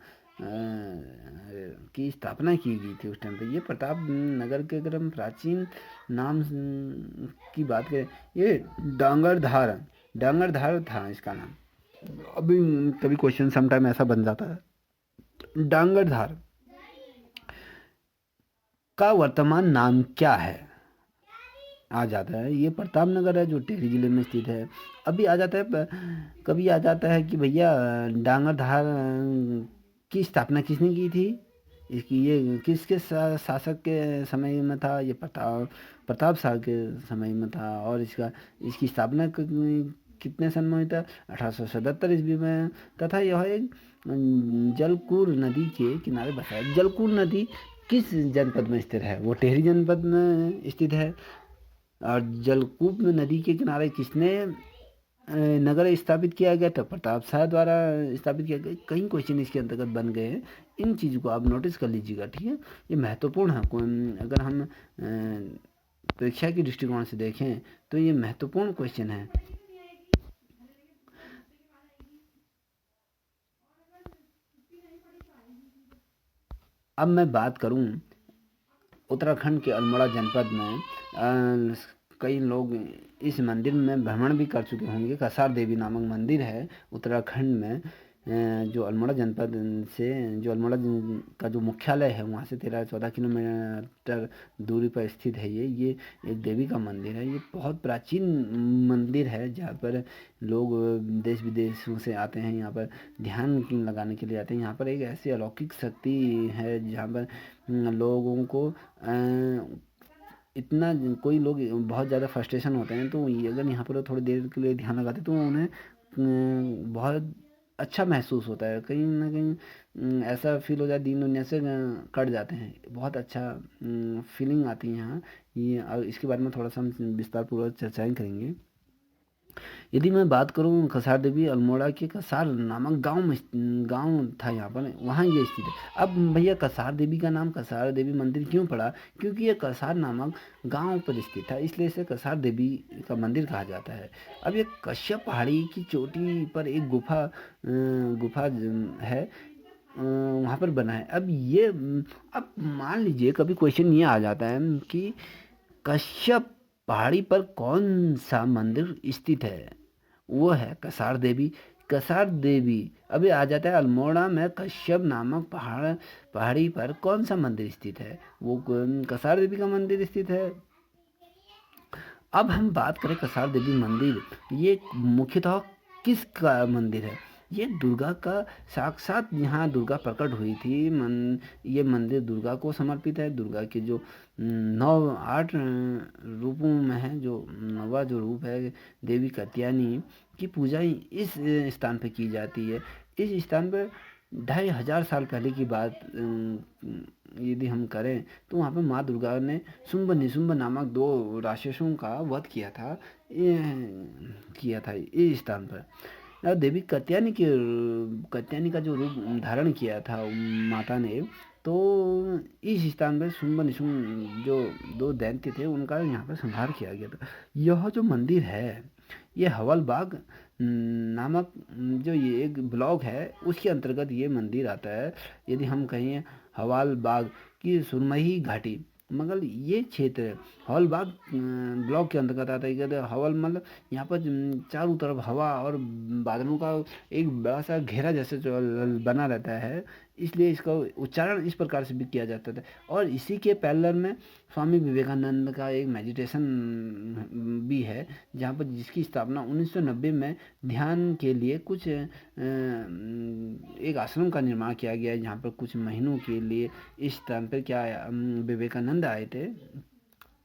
S1: की स्थापना की गई थी उस टाइम पे। ये प्रताप नगर के अगर हम प्राचीन नाम की बात करें, ये डांगरधार था इसका नाम। अभी कभी क्वेश्चन समटाइम ऐसा बन जाता है, डांगरधार का वर्तमान नाम क्या है, आ जाता है। ये प्रतापनगर है जो टिहरी जिले में स्थित है। अभी आ जाता है कभी आ जाता है कि भैया डांगरधार की स्थापना किसने की थी, इसकी ये किसके शासक के समय में था? ये प्रताप शाह के समय में था। और इसकी स्थापना कितने सन में हुई था? 1877 ईस्वी में। तथा यह एक जलकूर नदी के किनारे बसा है। जलकूर नदी किस जनपद में स्थित है? वो टिहरी जनपद में स्थित है। और जलकूप नदी के किनारे किसने नगर स्थापित किया गया? तो प्रताप शाह द्वारा स्थापित किया गया। कई क्वेश्चन इसके अंतर्गत बन गए हैं, इन चीज़ को आप नोटिस कर लीजिएगा। ठीक है, ये महत्वपूर्ण है। अगर हम परीक्षा के दृष्टिकोण से देखें तो ये महत्वपूर्ण क्वेश्चन है। अब मैं बात करूं उत्तराखंड के अल्मोड़ा जनपद में कई लोग इस मंदिर में भ्रमण भी कर चुके होंगे। कसार देवी नामक मंदिर है उत्तराखंड में। जो अल्मोड़ा जनपद से जो अल्मोड़ा का जो मुख्यालय है वहाँ से 13-14 किलोमीटर दूरी पर स्थित है ये एक देवी का मंदिर है। ये बहुत प्राचीन मंदिर है जहाँ पर लोग देश विदेशों से आते हैं, यहाँ पर ध्यान लगाने के लिए आते हैं। यहाँ पर एक ऐसी अलौकिक शक्ति है जहाँ पर लोगों को इतना कोई लोग बहुत ज़्यादा फ्रस्ट्रेशन होते हैं तो ये अगर यहाँ पर थोड़ी देर के लिए ध्यान लगाते हैं तो उन्हें बहुत अच्छा महसूस होता है। कहीं न कहीं ऐसा फ़ील हो जाता है दीन दुनिया से कट जाते हैं। बहुत अच्छा फ़ीलिंग आती है यहाँ। ये इसके बारे में थोड़ा-सा हम विस्तार पूर्वक चर्चाएँ करेंगे। यदि मैं बात करूँ कसार देवी अल्मोड़ा के कसार नामक गाँव था यहाँ पर, वहाँ ये स्थित है। अब भैया कसार देवी का नाम कसार देवी मंदिर क्यों पड़ा? क्योंकि ये कसार नामक गाँव पर स्थित था, इसलिए इसे कसार देवी का मंदिर कहा जाता है। अब ये कश्यप पहाड़ी की चोटी पर एक गुफा है, वहाँ पर बना है। अब मान लीजिए कभी क्वेश्चन ये आ जाता है कि कश्यप पहाड़ी पर कौन सा मंदिर स्थित है? वो है कसार देवी। कसार देवी अभी आ जाता है अल्मोड़ा में कश्यप नामक पहाड़ी पर कौन सा मंदिर स्थित है? वो कसार देवी का मंदिर स्थित है। अब हम बात करें कसार देवी मंदिर, ये मुख्यतः किसका मंदिर है? ये दुर्गा का साक्षात यहाँ दुर्गा प्रकट हुई थी। ये मंदिर दुर्गा को समर्पित है। दुर्गा के जो 8 रूपों में है, जो नौवा जो रूप है देवी कात्यायनी की पूजा इस स्थान पे की जाती है। इस स्थान पर 2500 साल पहले की बात यदि हम करें तो वहाँ पे माँ दुर्गा ने शुंभ निशुंभ नामक 2 राक्षसों का वध किया था इस स्थान पर। और देवी कात्यायनी का जो रूप धारण किया था माता ने, तो इस स्थान पर शुंभ निशुंभ जो 2 दैत्य थे उनका यहाँ पर संहार किया गया था। यह जो मंदिर है ये हवलबाग नामक जो ये एक ब्लॉक है उसके अंतर्गत ये मंदिर आता है। यदि हम कहें हवालबाग की सुरमई घाटी, मगर ये क्षेत्र हवलबाग ब्लॉक के अंतर्गत आता है। कहते हैं हवल मतलब यहाँ पर चारों तरफ हवा और बादलों का एक बड़ा सा घेरा जैसे जो बना रहता है, इसलिए इसका उच्चारण इस प्रकार से भी किया जाता था। और इसी के पैरेलल में स्वामी विवेकानंद का एक मेडिटेशन भी है, जहाँ पर जिसकी स्थापना 1990 में ध्यान के लिए एक आश्रम का निर्माण किया गया है, जहाँ पर कुछ महीनों के लिए इस स्थान पर विवेकानंद आए थे,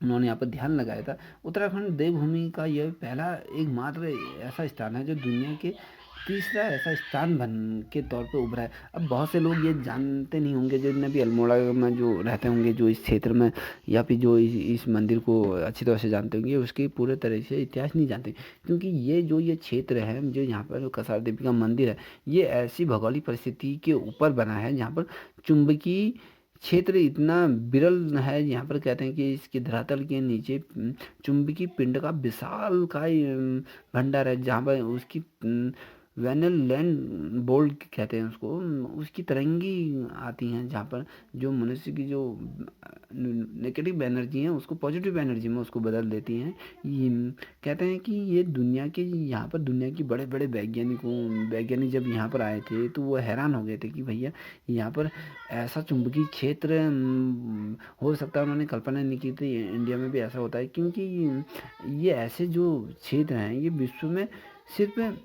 S1: उन्होंने यहाँ पर ध्यान लगाया था। उत्तराखंड देवभूमि का यह पहला एकमात्र ऐसा स्थान है जो दुनिया के तीसरा ऐसा स्थान बन के तौर पे उभरा है। अब बहुत से लोग ये जानते नहीं होंगे, जितने भी अल्मोड़ा में जो रहते होंगे, जो इस क्षेत्र में या फिर जो इस मंदिर को अच्छी तरह से जानते होंगे, उसकी पूरे तरह से इतिहास नहीं जानते। क्योंकि ये क्षेत्र है जो यहाँ पर कसार देवी का मंदिर है, ये ऐसी भौगोलिक परिस्थिति के ऊपर बना है जहाँ पर चुंबकीय क्षेत्र इतना विरल है। यहाँ पर कहते हैं कि इसके धरातल के नीचे चुंबकीय पिंड का विशाल काय भंडार है, जहाँ पर उसकी वेनल लैंड बोल्ट कहते हैं उसको, उसकी तरंगी आती हैं, जहाँ पर जो मनुष्य की जो नेगेटिव एनर्जी है उसको पॉजिटिव एनर्जी में उसको बदल देती हैं। ये कहते हैं कि ये यहाँ पर दुनिया की बड़े बड़े वैज्ञानिक जब यहाँ पर आए थे तो वो हैरान हो गए थे कि भैया यहाँ पर ऐसा चुंबकीय क्षेत्र हो सकता है। उन्होंने कल्पना नहीं की थी इंडिया में भी ऐसा होता है, क्योंकि ये ऐसे जो क्षेत्र हैं ये विश्व में सिर्फ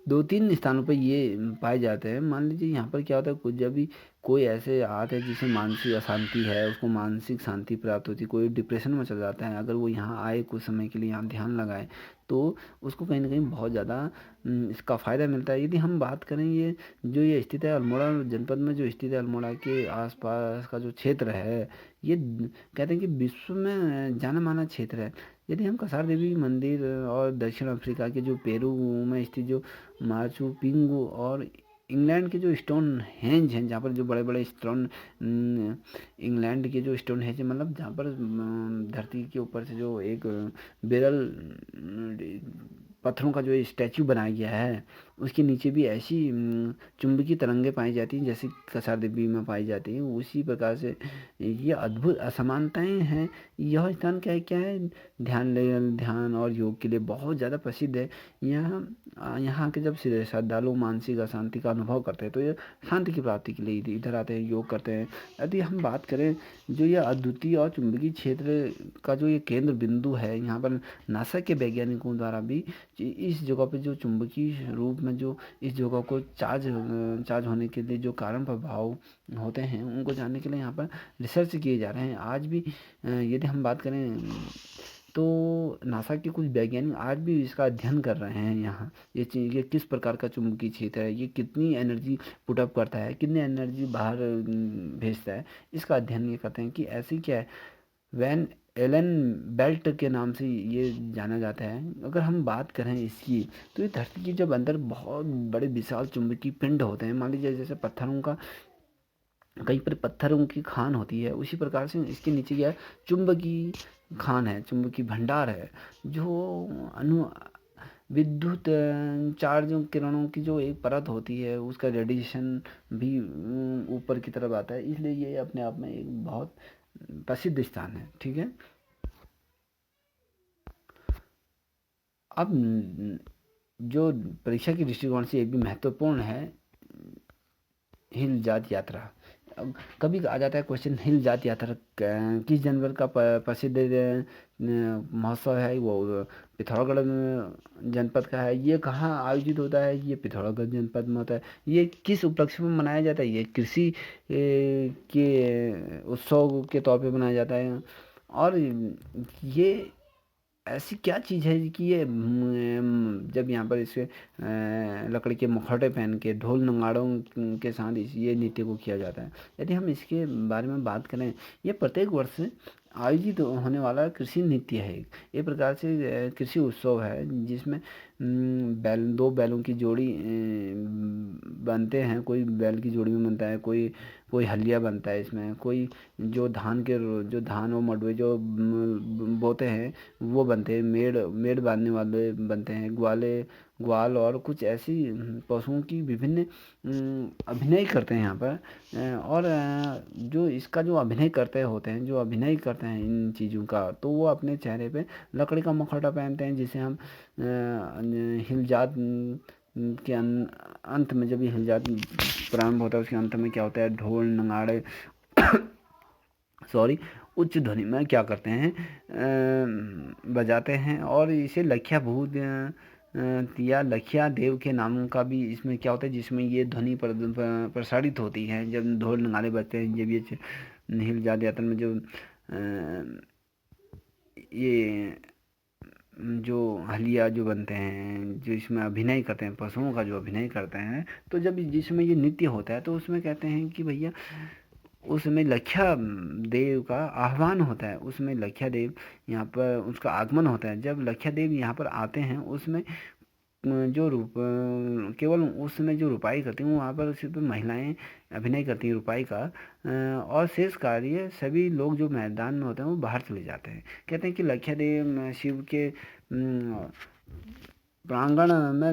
S1: 2-3 स्थानों पे ये पाए जाते हैं। मान लीजिए यहाँ पर क्या होता है, कुछ जब भी कोई ऐसे आता है जिसे मानसिक अशांति है, उसको मानसिक शांति प्राप्त होती है, कोई डिप्रेशन में चल जाता है, अगर वो यहाँ आए कुछ समय के लिए यहाँ ध्यान लगाए तो उसको कहीं ना कहीं बहुत ज़्यादा इसका फ़ायदा मिलता है। यदि हम बात करें ये स्थित है अल्मोड़ा जनपद में, जो स्थित है अल्मोड़ा के आसपास का जो क्षेत्र है, ये कहते हैं कि विश्व में जाना माना क्षेत्र है। यदि हम कसार देवी मंदिर और दक्षिण अफ्रीका के जो पेरू में स्थित जो माचू पिंगू और इंग्लैंड के जो स्टोन हेंज हैं, जहाँ पर जो बड़े बड़े स्टोन इंग्लैंड के जो स्टोन हेंज मतलब जहाँ पर धरती के ऊपर से जो एक बेरल पत्थरों का जो स्टैचू बनाया गया है, उसके नीचे भी ऐसी चुंबकीय तरंगें पाई जाती हैं जैसे कसार देवी में पाई जाती हैं। उसी प्रकार से ये अद्भुत असमानताएं हैं। यह स्थान क्या है ध्यान और योग के लिए बहुत ज़्यादा प्रसिद्ध है। यहाँ के जब श्रद्धालु मानसिक अशांति का अनुभव करते हैं तो ये शांति की प्राप्ति के लिए इधर आते हैं, योग करते हैं। यदि हम बात करें जो ये अद्वितीय और चुंबकीय क्षेत्र का जो ये केंद्र बिंदु है, यहाँ पर नासा के वैज्ञानिकों द्वारा भी इस जगह पे जो चुंबकीय रूप में जो इस जगह को चार्ज होने के लिए जो कारण प्रभाव होते हैं उनको जानने के लिए यहाँ पर रिसर्च किए जा रहे हैं। आज भी यदि हम बात करें तो नासा के कुछ वैज्ञानिक आज भी इसका अध्ययन कर रहे हैं। यहाँ ये किस प्रकार का चुंबकीय क्षेत्र है, ये कितनी एनर्जी पुट अप करता है, कितनी एनर्जी बाहर भेजता है, इसका अध्ययन ये करते हैं कि ऐसी क्या है। वैन एलन बेल्ट के नाम से ये जाना जाता है। अगर हम बात करें इसकी तो ये धरती के जब अंदर बहुत बड़े विशाल चुंबकीय पिंड होते हैं, मान लीजिए जैसे पत्थरों का कहीं पर पत्थरों की खान होती है, उसी प्रकार से इसके नीचे क्या है, चुंबकीय खान है, चुंबकीय भंडार है, जो अनु विद्युत चार्ज किरणों की जो एक परत होती है उसका रेडिएशन भी ऊपर की तरफ आता है। इसलिए ये अपने आप में एक बहुत प्रसिद्ध स्थान है। ठीक है। अब जो परीक्षा की दृष्टिकोण से एक भी महत्वपूर्ण है, हिल जात यात्रा। अब कभी आ जाता है क्वेश्चन, हिल जात यात्रा किस जानवर का प्रसिद्ध महोत्सव है, वो पिथौरागढ़ जनपद का है। ये कहाँ आयोजित होता है, ये पिथौरागढ़ जनपद में होता है। ये किस उपलक्ष्य में मनाया जाता है, ये कृषि के उत्सव के तौर पे मनाया जाता है। और ये ऐसी क्या चीज़ है कि ये जब यहाँ पर इसे लकड़ी के मुखौटे पहन के ढोल नगाड़ों के साथ ये नृत्य को किया जाता है। यदि हम इसके बारे में बात करें, ये प्रत्येक वर्ष आयोजित होने वाला कृषि नृत्य है। एक प्रकार से कृषि उत्सव है जिसमें दो बैलों की जोड़ी बनते हैं। कोई बैल की जोड़ी में बनता है, कोई कोई हलिया बनता है इसमें, कोई जो धान और मडवे जो बोते हैं वो बनते हैं, मेड़ बांधने वाले बनते हैं, ग्वाल और कुछ ऐसी पशुओं की विभिन्न अभिनय करते हैं यहाँ पर। और जो इसका जो अभिनय करते होते हैं, जो अभिनय करते हैं इन चीज़ों का, तो वो अपने चेहरे पे लकड़ी का मुखौटा पहनते हैं, जिसे हम हिलजात के अंत में, जब ये हिलजात प्रारंभ होता है उसके अंत में क्या होता है, ढोल नगाड़े सॉरी उच्च ध्वनि में क्या करते हैं, बजाते हैं। और इसे लखिया भूत या लखिया देव के नाम का भी इसमें क्या होता है, जिसमें ये ध्वनि प्रसारित होती है जब ढोल नगाड़े बजते हैं। जब ये हिल जात यात्रा में जो ये जो हलिया जो बनते हैं, जो इसमें अभिनय करते हैं, पशुओं का जो अभिनय करते हैं, तो जब जिसमें ये नृत्य होता है तो उसमें कहते हैं कि भैया उसमें लखिया देव का आह्वान होता है। उसमें लखिया देव यहाँ पर उसका आगमन होता है। जब लखिया देव यहाँ पर आते हैं उसमें जो केवल उसमें जो रुपाई करती हैं वहाँ पर सिर्फ महिलाएं अभिनय करती हैं रुपाई का, और शेष कार्य सभी लोग जो मैदान में होते हैं वो बाहर चले जाते हैं। कहते हैं कि लखिया देव शिव के प्रांगण में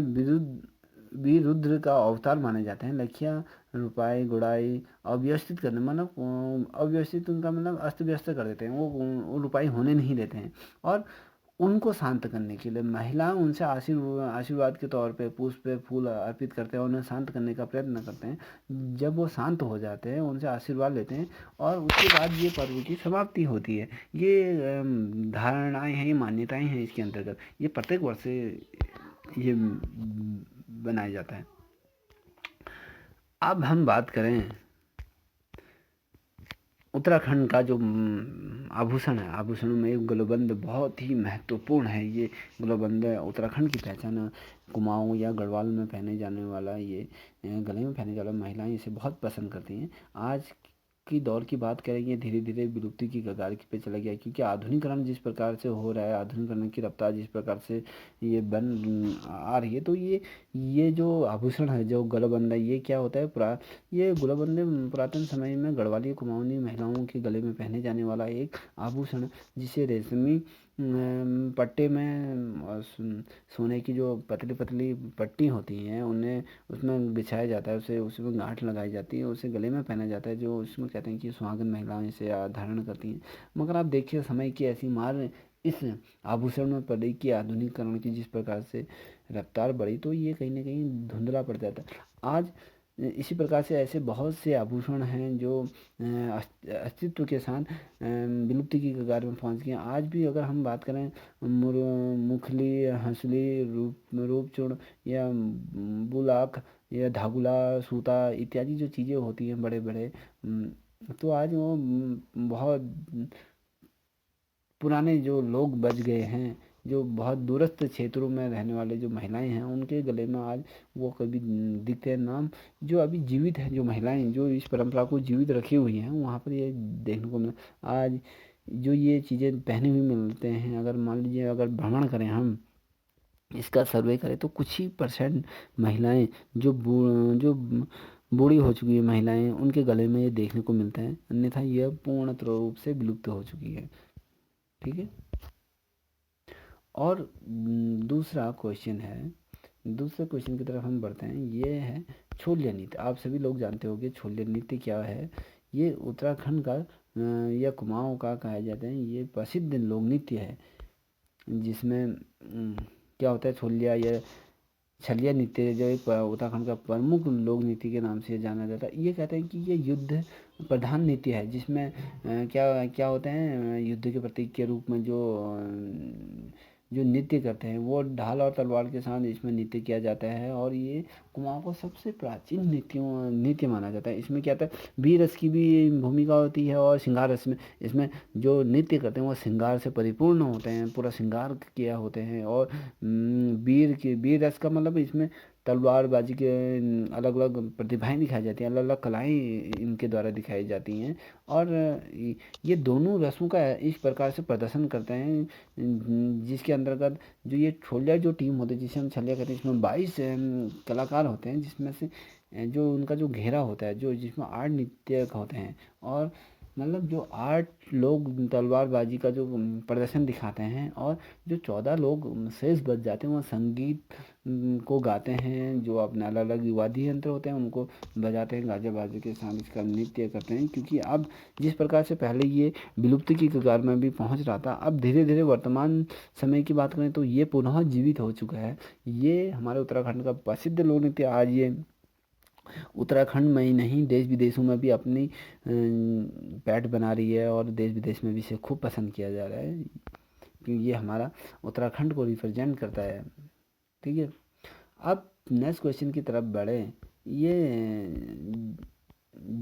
S1: विरुद्र का अवतार माने जाते हैं। लखिया रुपाई गुड़ाई अव्यवस्थित करने, मतलब अव्यवस्थित उनका मतलब अस्त व्यस्त कर देते हैं, वो रुपाई होने नहीं देते हैं। और उनको शांत करने के लिए महिला उनसे आशीर्वाद के तौर पे पुष्प फूल अर्पित करते हैं, उन्हें शांत करने का प्रयत्न करते हैं। जब वो शांत हो जाते हैं उनसे आशीर्वाद लेते हैं और उसके बाद ये पर्व की समाप्ति होती है। ये धारणाएं हैं, ये मान्यताएं हैं इसके अंतर्गत। ये प्रत्येक वर्ष ये बनाया जाता है। अब हम बात करें उत्तराखंड का जो आभूषण है, आभूषणों में एक गलबंद बहुत ही महत्वपूर्ण है। ये गलबंद उत्तराखंड की पहचान है। कुमाऊं या गढ़वाल में पहने जाने वाला ये गले में पहने जाने वाला महिलाएं इसे बहुत पसंद करती हैं। आज की दौर की बात करें, ये धीरे-धीरे विलुप्ति की कगार पे चला गया है, क्योंकि आधुनिकीकरण जिस प्रकार से हो रहा है, आधुनिकीकरण की रफ्तार जिस प्रकार से ये बन आ रही है, तो ये जो आभूषण है, जो गला बन रहा है, ये क्या होता है, ये गुलाबंदी पुरातन समय में गढ़वाली कुमाऊनी महिलाओं के गले में पहने जाने वाला एक आभूषण, जिसे रेशमी पट्टे में सोने की जो पतली पतली पट्टी होती हैं उन्हें उसमें बिछाया जाता है, उसे उसमें गांठ लगाई जाती है, उसे गले में पहना जाता है, जो उसमें कहते हैं कि सुहागन महिलाएं इसे धारण करती हैं। मगर आप देखिए समय की ऐसी मार इस आभूषण में पड़ी कि आधुनिकीकरण की जिस प्रकार से रफ्तार बढ़ी, तो ये कहीं ना कहीं धुंधला पड़ जाता है। आज इसी प्रकार से ऐसे बहुत से आभूषण हैं जो अस्तित्व के साथ विलुप्ति की कगार में पहुंच गए हैं। आज भी अगर हम बात करें मुखली, हंसली, रूपचूर्ण या बुलाक या धागुला, सूता इत्यादि जो चीज़ें होती हैं बड़े बड़े, तो आज वो बहुत पुराने जो लोग बच गए हैं, जो बहुत दूरस्थ क्षेत्रों में रहने वाले जो महिलाएं हैं, उनके गले में आज वो कभी दिखते हैं नाम। जो अभी जीवित हैं, जो महिलाएं जो इस परंपरा को जीवित रखी हुई हैं, वहाँ पर ये देखने को मिला। आज जो ये चीज़ें पहने हुए मिलते हैं, अगर मान लीजिए अगर भ्रमण करें हम, इसका सर्वे करें, तो कुछ ही परसेंट महिलाएं जो बूढ़ी हो चुकी है महिलाएं, उनके गले में ये देखने को मिलता है, अन्यथा यह पूर्ण रूप से विलुप्त हो चुकी है। ठीक है। और दूसरा क्वेश्चन है, दूसरे क्वेश्चन की तरफ हम बढ़ते हैं। ये है छोलिया नृत्य। आप सभी लोग जानते होंगे छोलिया नृत्य क्या है। ये उत्तराखंड का या कुमाऊं का कहा जाता है, ये प्रसिद्ध लोक नृत्य है, जिसमें क्या होता है, छोलिया या छलिया नृत्य जो एक उत्तराखंड का प्रमुख लोक नृत्य के नाम से जाना जाता है। ये कहते हैं कि ये युद्ध प्रधान नृत्य है, जिसमें क्या क्या होते हैं, युद्ध के प्रतीक के रूप में जो नृत्य करते हैं वो ढाल और तलवार के साथ इसमें नृत्य किया जाता है। और ये कुमाऊं का सबसे प्राचीन नृत्य माना जाता है। इसमें क्या होता है, वीर रस की भी भूमिका होती है और श्रृंगार रस में, इसमें जो नृत्य करते हैं वो श्रृंगार से परिपूर्ण होते हैं, पूरा श्रृंगार किया होते हैं। और वीर रस का मतलब इसमें तलवारबाजी के अलग अलग प्रतिभाएं दिखाई जाती हैं, अलग अलग कलाएं इनके द्वारा दिखाई जाती हैं। और ये दोनों रसों का इस प्रकार से प्रदर्शन करते हैं, जिसके अंतर्गत जो ये छोलिया जो टीम होती है, जिसे हम छलिया कहते हैं, इसमें 22 कलाकार होते हैं, जिसमें से जो उनका जो घेरा होता है, जो जिसमें 8 नृत्यक होते हैं, और मतलब जो 8 लोग तलवारबाजी का जो प्रदर्शन दिखाते हैं, और जो 14 लोग शेष बच जाते हैं वो संगीत को गाते हैं, जो अपने अलग अलग वाद्य यंत्र होते हैं उनको बजाते हैं, गाजे बाजे के साथ इसका नृत्य करते हैं। क्योंकि अब जिस प्रकार से पहले ये विलुप्ति की कगार में भी पहुंच रहा था, अब धीरे धीरे वर्तमान समय की बात करें तो ये पुनः जीवित हो चुका है। ये हमारे उत्तराखंड का प्रसिद्ध लोक नृत्य आज ये उत्तराखंड में ही नहीं, देश विदेशों में भी अपनी पैठ बना रही है, और देश विदेश में भी इसे खूब पसंद किया जा रहा है, क्योंकि ये हमारा उत्तराखंड को रिप्रेजेंट करता है। ठीक है। अब नेक्स्ट क्वेश्चन की तरफ बढ़े। ये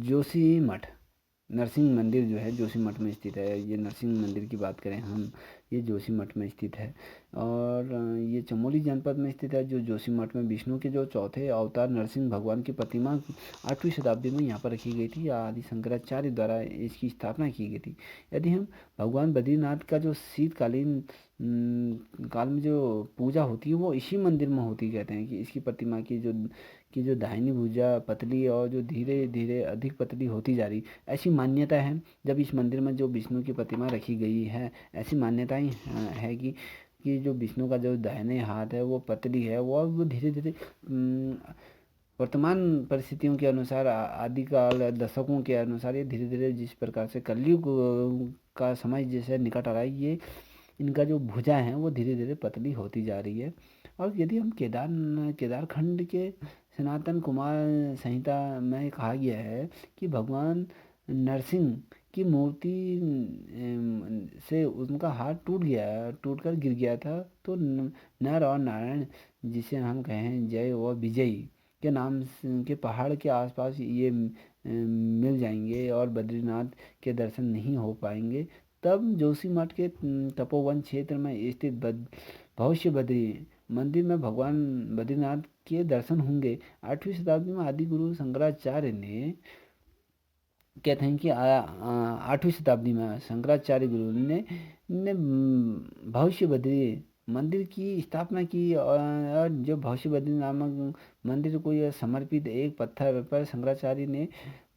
S1: जोशी मठ नरसिंह मंदिर जो है जोशीमठ में स्थित है। ये नरसिंह मंदिर की बात करें हम, ये जोशीमठ में स्थित है, और ये चमोली जनपद में स्थित है। जो जोशीमठ में विष्णु के जो चौथे अवतार नरसिंह भगवान की प्रतिमा 8वीं शताब्दी में यहाँ पर रखी गई थी। आदि शंकराचार्य द्वारा इसकी स्थापना की गई थी। यदि हम भगवान बद्रीनाथ का जो शीतकालीन काल में जो पूजा होती है वो इसी मंदिर में होती, कहते हैं कि इसकी प्रतिमा की जो दाहिनी भुजा पतली और जो धीरे धीरे अधिक पतली होती जा रही, ऐसी मान्यता है। जब इस मंदिर में जो विष्णु की प्रतिमा रखी गई है, ऐसी मान्यताएं है कि जो विष्णु का जो दाहिने हाथ है वो पतली है, वो धीरे धीरे वर्तमान परिस्थितियों के अनुसार, आदिकाल दशकों के अनुसार, ये धीरे धीरे जिस प्रकार से कलयुग का समय जैसे निकट आ रहा है, ये इनका जो भुजा है वो धीरे धीरे पतली होती जा रही है। और यदि हम केदारखंड के सनातन कुमार संहिता में कहा गया है कि भगवान नरसिंह की मूर्ति से उनका हाथ टूटकर गिर गया था, तो नर और नारायण, जिसे हम कहें जय व विजयी के नाम के पहाड़ के आसपास ये मिल जाएंगे और बद्रीनाथ के दर्शन नहीं हो पाएंगे। तब जोशीमठ के तपोवन क्षेत्र में स्थित भविष्य बद्री मंदिर में भगवान बद्रीनाथ के दर्शन होंगे। 8वीं शताब्दी में आदि गुरु शंकराचार्य ने कहते हैं कि 8वीं शताब्दी में शंकराचार्य गुरु ने भविष्य बदली मंदिर की स्थापना की, और जो भविष्य बदली नामक मंदिर को यह समर्पित एक पत्थर पर शंकराचार्य ने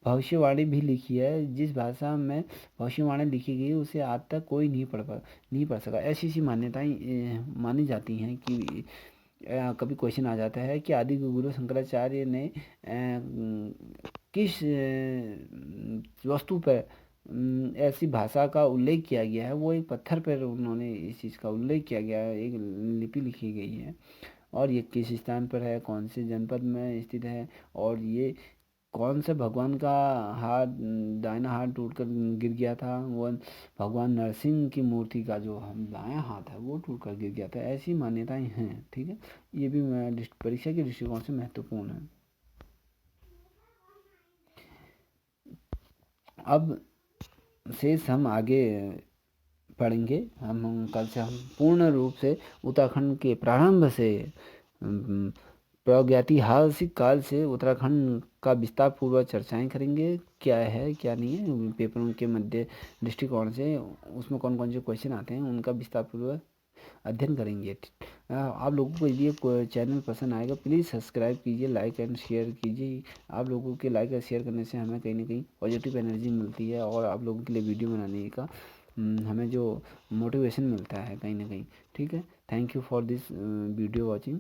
S1: भविष्यवाणी भी लिखी है। जिस भाषा में भविष्यवाणी लिखी गई उसे आज तक कोई नहीं पढ़ सका। ऐसी मान्यताएं मानी जाती हैं कि कभी क्वेश्चन आ जाता है कि आदि गुरु शंकराचार्य ने किस वस्तु पर ऐसी भाषा का उल्लेख किया गया है। वो एक पत्थर पर उन्होंने इस चीज़ का उल्लेख किया गया है, एक लिपि लिखी गई है। और ये किस स्थान पर है, कौन से जनपद में स्थित है, और ये कौन से भगवान का हाथ, दाहिना हाथ टूटकर गिर गया था, वो भगवान नरसिंह की मूर्ति का जो हम दायां हाथ है वो टूटकर गिर गया था। ऐसी मान्यताएं हैं, ठीक है। ये भी परीक्षा के दृष्टिकोण से महत्वपूर्ण है। अब शेष हम आगे पढ़ेंगे। हम कल से हम पूर्ण रूप से उत्तराखंड के प्रारंभ से प्रागैतिहासिक काल से उत्तराखंड का विस्तार पूर्वक चर्चाएं करेंगे। क्या है क्या नहीं है, पेपरों के मध्य दृष्टिकोण से उसमें कौन कौन से क्वेश्चन आते हैं उनका विस्तार पूर्वक अध्ययन करेंगे। आप लोगों को ये चैनल पसंद आएगा प्लीज़ सब्सक्राइब कीजिए, लाइक एंड शेयर कीजिए। आप लोगों के लाइक और शेयर करने से हमें कहीं ना कहीं पॉजिटिव एनर्जी मिलती है, और आप लोगों के लिए वीडियो बनाने का हमें जो मोटिवेशन मिलता है कहीं ना कहीं। ठीक है, thank you for this video watching.